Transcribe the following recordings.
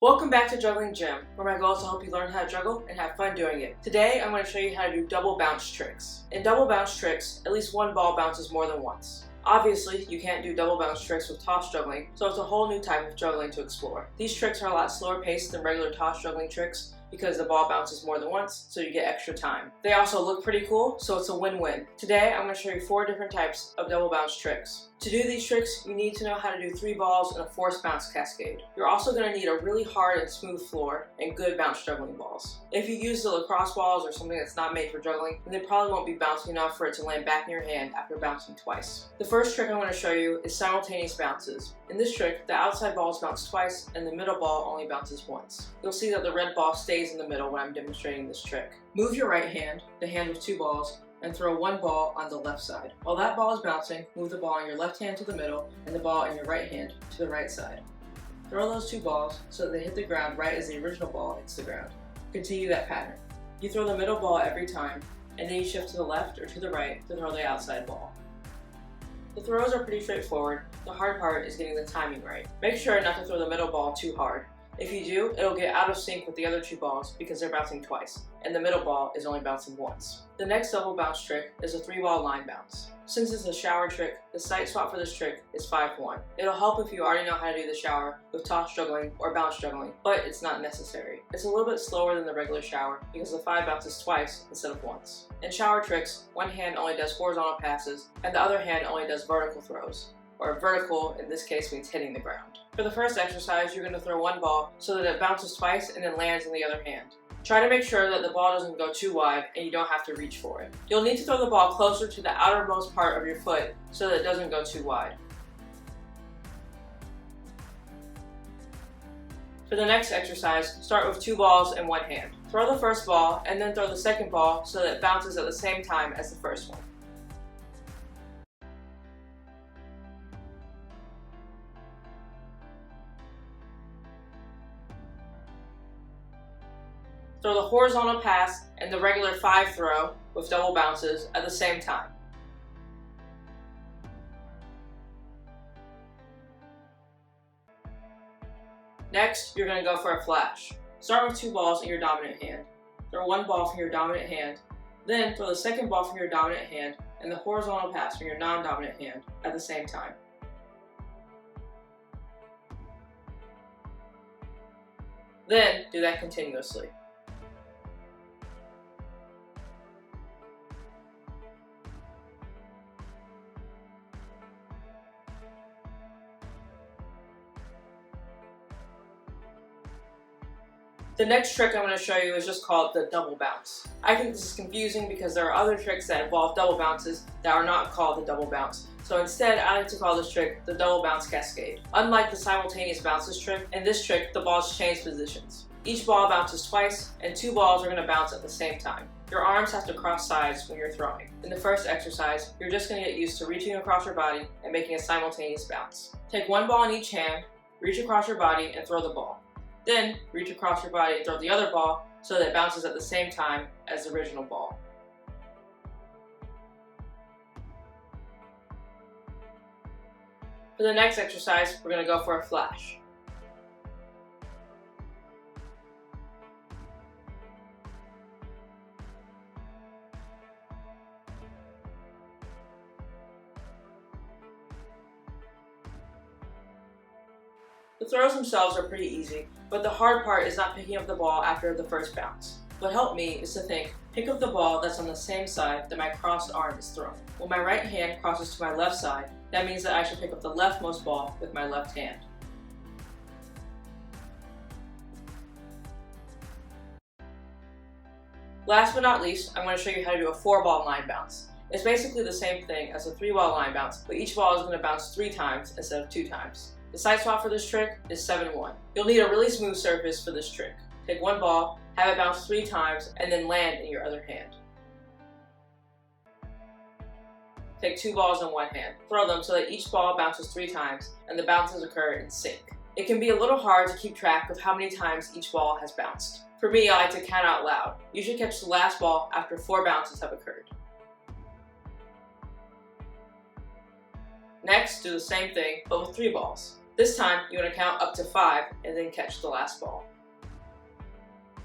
Welcome back to Juggling Gym, where my goal is to help you learn how to juggle and have fun doing it. Today, I'm going to show you how to do double bounce tricks. In double bounce tricks, at least one ball bounces more than once. Obviously, you can't do double bounce tricks with toss juggling, so it's a whole new type of juggling to explore. These tricks are a lot slower paced than regular toss juggling tricks because the ball bounces more than once, so you get extra time. They also look pretty cool, so it's a win-win. Today, I'm going to show you 4 different types of double bounce tricks. To do these tricks, you need to know how to do 3 balls and a forced bounce cascade. You're also going to need a really hard and smooth floor and good bounce juggling balls. If you use the lacrosse balls or something that's not made for juggling, then they probably won't be bouncing enough for it to land back in your hand after bouncing twice. The first trick I'm going to show you is simultaneous bounces. In this trick, the outside balls bounce twice and the middle ball only bounces once. You'll see that the red ball stays in the middle when I'm demonstrating this trick. Move your right hand, the hand with 2 balls, and throw 1 ball on the left side. While that ball is bouncing, move the ball in your left hand to the middle and the ball in your right hand to the right side. Throw those 2 balls so that they hit the ground right as the original ball hits the ground. Continue that pattern. You throw the middle ball every time, and then you shift to the left or to the right to throw the outside ball. The throws are pretty straightforward. The hard part is getting the timing right. Make sure not to throw the middle ball too hard. If you do, it'll get out of sync with the other 2 balls because they're bouncing twice, and the middle ball is only bouncing once. The next double bounce trick is a 3-ball line bounce. Since it's a shower trick, the sight swap for this trick is 5-1. It'll help if you already know how to do the shower with toss juggling or bounce juggling, but it's not necessary. It's a little bit slower than the regular shower because the 5 bounces twice instead of once. In shower tricks, one hand only does horizontal passes, and the other hand only does vertical throws. Or vertical, in this case, means hitting the ground. For the first exercise, you're going to throw 1 ball so that it bounces twice and then lands in the other hand. Try to make sure that the ball doesn't go too wide and you don't have to reach for it. You'll need to throw the ball closer to the outermost part of your foot so that it doesn't go too wide. For the next exercise, start with 2 balls in one hand. Throw the first ball and then throw the second ball so that it bounces at the same time as the first one. Throw the horizontal pass and the regular 5 throw with double bounces at the same time. Next, you're going to go for a flash. Start with 2 balls in your dominant hand. Throw 1 ball from your dominant hand, then throw the second ball from your dominant hand and the horizontal pass from your non-dominant hand at the same time. Then do that continuously. The next trick I'm going to show you is just called the double bounce. I think this is confusing because there are other tricks that involve double bounces that are not called the double bounce. So instead, I like to call this trick the double bounce cascade. Unlike the simultaneous bounces trick, in this trick, the balls change positions. Each ball bounces twice, and 2 balls are going to bounce at the same time. Your arms have to cross sides when you're throwing. In the first exercise, you're just going to get used to reaching across your body and making a simultaneous bounce. Take 1 ball in each hand, reach across your body, and throw the ball. Then, reach across your body and throw the other ball so that it bounces at the same time as the original ball. For the next exercise, we're going to go for a flash. The throws themselves are pretty easy, but the hard part is not picking up the ball after the first bounce. What helped me is to think, pick up the ball that's on the same side that my crossed arm is thrown. When my right hand crosses to my left side, that means that I should pick up the leftmost ball with my left hand. Last but not least, I'm going to show you how to do a 4-ball line bounce. It's basically the same thing as a 3-ball line bounce, but each ball is going to bounce 3 times instead of 2 times. The side swap for this trick is 7-1. You'll need a really smooth surface for this trick. Take 1 ball, have it bounce 3 times, and then land in your other hand. Take 2 balls in one hand. Throw them so that each ball bounces 3 times, and the bounces occur in sync. It can be a little hard to keep track of how many times each ball has bounced. For me, I like to count out loud. You should catch the last ball after 4 bounces have occurred. Next, do the same thing, but with 3 balls. This time, you want to count up to 5 and then catch the last ball.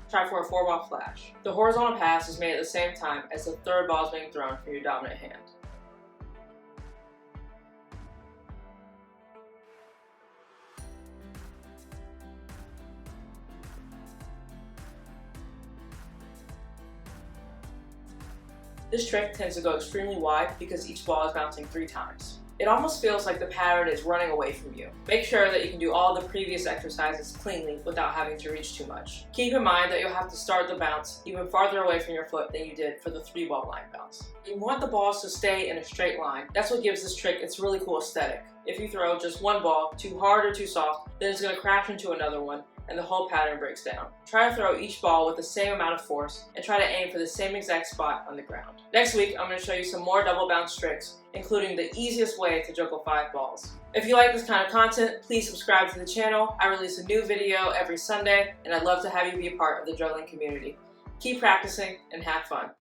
Try for a 4-ball flash. The horizontal pass is made at the same time as the third ball is being thrown from your dominant hand. This trick tends to go extremely wide because each ball is bouncing 3 times. It almost feels like the pattern is running away from you. Make sure that you can do all the previous exercises cleanly without having to reach too much. Keep in mind that you'll have to start the bounce even farther away from your foot than you did for the 3-ball line bounce. You want the balls to stay in a straight line. That's what gives this trick its really cool aesthetic. If you throw just one ball too hard or too soft, then it's going to crash into another one and the whole pattern breaks down. Try to throw each ball with the same amount of force and try to aim for the same exact spot on the ground. Next week, I'm going to show you some more double bounce tricks, including the easiest way to juggle 5 balls. If you like this kind of content, please subscribe to the channel. I release a new video every Sunday, and I'd love to have you be a part of the juggling community. Keep practicing and have fun.